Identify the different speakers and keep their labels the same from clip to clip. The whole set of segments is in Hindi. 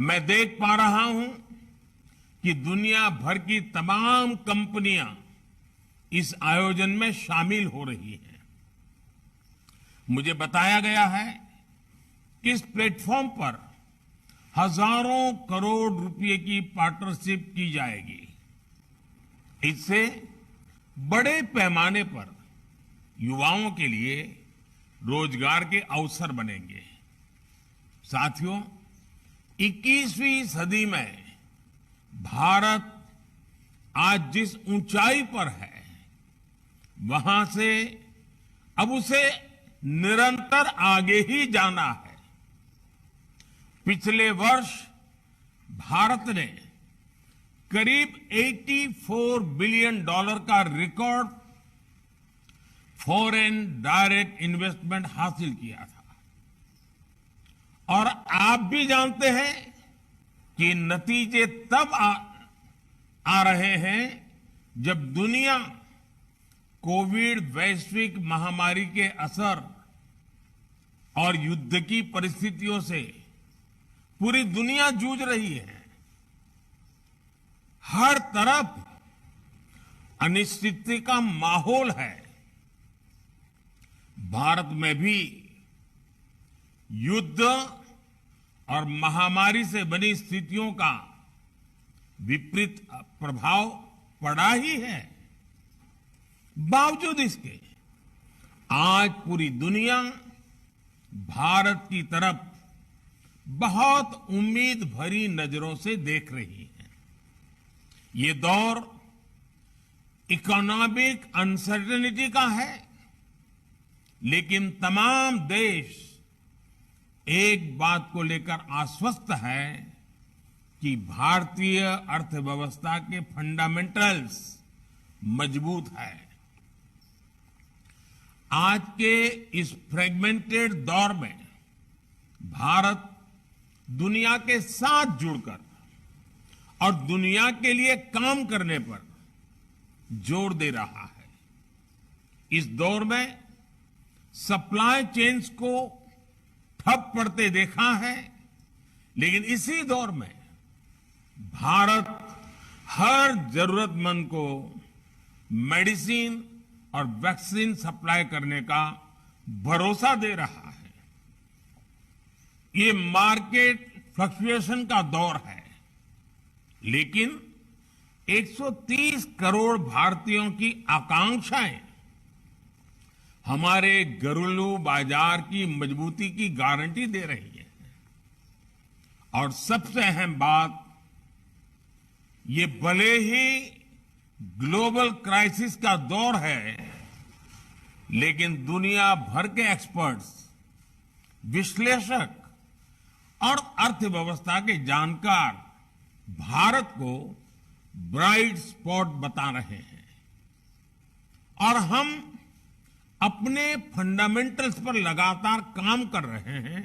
Speaker 1: मैं देख पा रहा हूं कि दुनिया भर की तमाम कंपनियां इस आयोजन में शामिल हो रही हैं। मुझे बताया गया है कि इस प्लेटफॉर्म पर हजारों करोड़ रुपए की पार्टनरशिप की जाएगी। इससे बड़े पैमाने पर युवाओं के लिए रोजगार के अवसर बनेंगे। साथियों, 21वीं सदी में भारत आज जिस ऊंचाई पर है, वहां से अब उसे निरंतर आगे ही जाना है। पिछले वर्ष भारत ने करीब $84 बिलियन का रिकॉर्ड फॉरेन डायरेक्ट इन्वेस्टमेंट हासिल किया था। और आप भी जानते हैं कि नतीजे तब आ रहे हैं जब दुनिया कोविड वैश्विक महामारी के असर और युद्ध की परिस्थितियों से पूरी दुनिया जूझ रही है। हर तरफ अनिश्चितता का माहौल है। भारत में भी युद्ध और महामारी से बनी स्थितियों का विपरीत प्रभाव पड़ा ही है। बावजूद इसके आज पूरी दुनिया भारत की तरफ बहुत उम्मीद भरी नजरों से देख रही है। ये दौर इकोनॉमिक अनसर्टेनिटी का है, लेकिन तमाम देश एक बात को लेकर आश्वस्त है कि भारतीय अर्थव्यवस्था के फंडामेंटल्स मजबूत है। आज के इस फ्रेगमेंटेड दौर में भारत दुनिया के साथ जुड़कर और दुनिया के लिए काम करने पर जोर दे रहा है। इस दौर में सप्लाई चेन्स को ठप पड़ते देखा है, लेकिन इसी दौर में भारत हर जरूरतमंद को मेडिसिन और वैक्सीन सप्लाई करने का भरोसा दे रहा है। ये मार्केट फ्लक्चुएशन का दौर है, लेकिन 130 करोड़ भारतीयों की आकांक्षाएं हमारे घरेलू बाजार की मजबूती की गारंटी दे रही है। और सबसे अहम बात, ये भले ही ग्लोबल क्राइसिस का दौर है, लेकिन दुनिया भर के एक्सपर्ट्स, विश्लेषक और अर्थव्यवस्था के जानकार भारत को ब्राइट स्पॉट बता रहे हैं। और हम अपने फंडामेंटल्स पर लगातार काम कर रहे हैं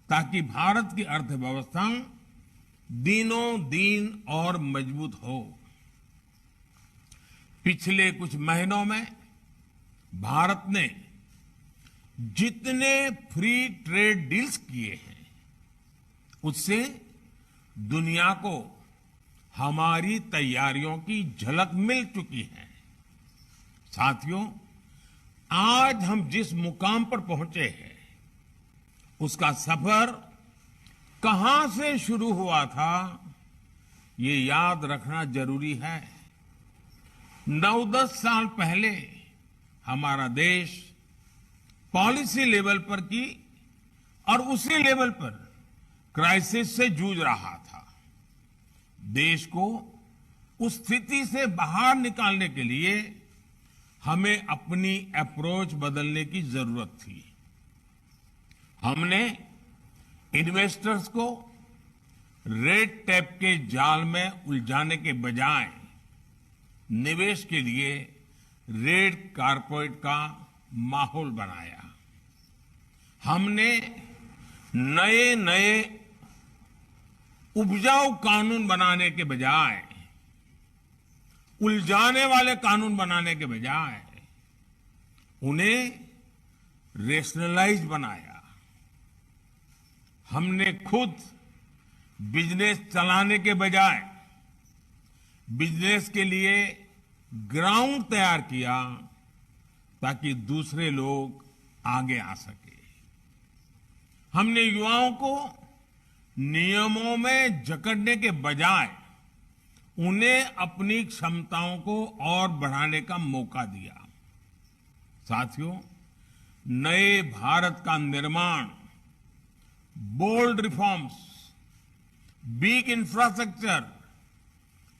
Speaker 1: ताकि भारत की अर्थव्यवस्था दिनों दिन और मजबूत हो। पिछले कुछ महीनों में भारत ने जितने फ्री ट्रेड डील्स किए हैं, उससे दुनिया को हमारी तैयारियों की झलक मिल चुकी है। साथियों, आज हम जिस मुकाम पर पहुंचे हैं, उसका सफर कहां से शुरू हुआ था, ये याद रखना जरूरी है। 9-10 साल पहले हमारा देश पॉलिसी लेवल पर की और उसी लेवल पर क्राइसिस से जूझ रहा था। देश को उस स्थिति से बाहर निकालने के लिए हमें अपनी अप्रोच बदलने की जरूरत थी। हमने इन्वेस्टर्स को रेड टेप के जाल में उलझाने के बजाय निवेश के लिए रेड कारपेट का माहौल बनाया। हमने नए नए उपजाऊ कानून बनाने के बजाय, उलझाने वाले कानून बनाने के बजाय उन्हें रेशनलाइज बनाया। हमने खुद बिजनेस चलाने के बजाय बिजनेस के लिए ग्राउंड तैयार किया ताकि दूसरे लोग आगे आ सके। हमने युवाओं को नियमों में जकड़ने के बजाय उन्हें अपनी क्षमताओं को और बढ़ाने का मौका दिया। साथियों, नए भारत का निर्माण बोल्ड रिफॉर्म्स, बिग इंफ्रास्ट्रक्चर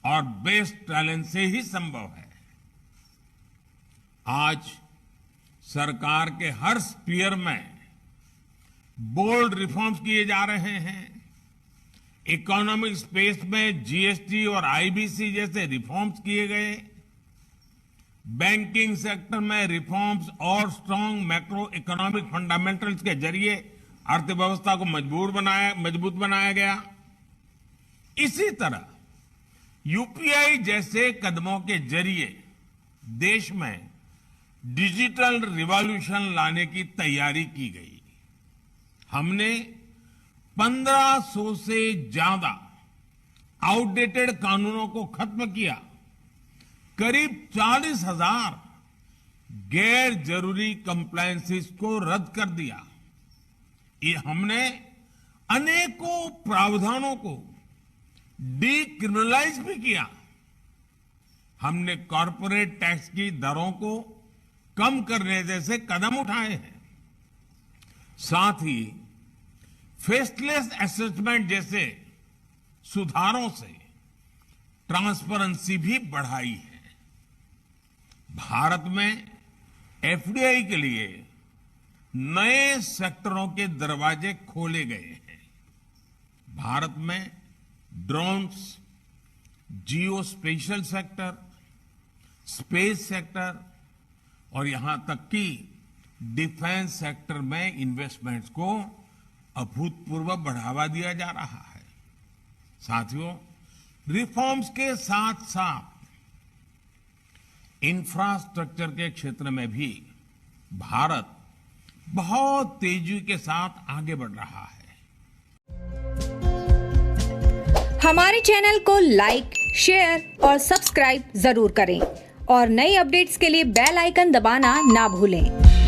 Speaker 1: और बेस्ट टैलेंट से ही संभव है। आज सरकार के हर स्फीयर में बोल्ड रिफॉर्म्स किए जा रहे हैं। इकोनॉमिक स्पेस में जीएसटी और आईबीसी जैसे रिफॉर्म्स किए गए। बैंकिंग सेक्टर में रिफॉर्म्स और स्ट्रांग मैक्रो इकोनॉमिक फंडामेंटल्स के जरिए अर्थव्यवस्था को मजबूत बनाया गया। इसी तरह यूपीआई जैसे कदमों के जरिए देश में डिजिटल रिवॉल्यूशन लाने की तैयारी की गई। हमने 1500 से ज्यादा आउटडेटेड कानूनों को खत्म किया। करीब 40,000 गैर जरूरी कंप्लायंसेस को रद्द कर दिया। ये हमने अनेकों प्रावधानों को डीक्रिमिनलाइज भी किया। हमने कॉरपोरेट टैक्स की दरों को कम करने जैसे कदम उठाए हैं। साथ ही फेसलेस असेसमेंट जैसे सुधारों से ट्रांसपेरेंसी भी बढ़ाई है। भारत में एफडीआई के लिए नए सेक्टरों के दरवाजे खोले गए हैं। भारत में ड्रोन्स, जियो स्पेशल सेक्टर, स्पेस सेक्टर और यहां तक कि डिफेंस सेक्टर में इन्वेस्टमेंट्स को अभूतपूर्व बढ़ावा दिया जा रहा है। साथियों, रिफॉर्म्स के साथ साथ इंफ्रास्ट्रक्चर के क्षेत्र में भी भारत बहुत तेजी के साथ आगे बढ़ रहा है।
Speaker 2: हमारे चैनल को लाइक, शेयर और सब्सक्राइब जरूर करें और नई अपडेट्स के लिए बेल आइकन दबाना ना भूलें।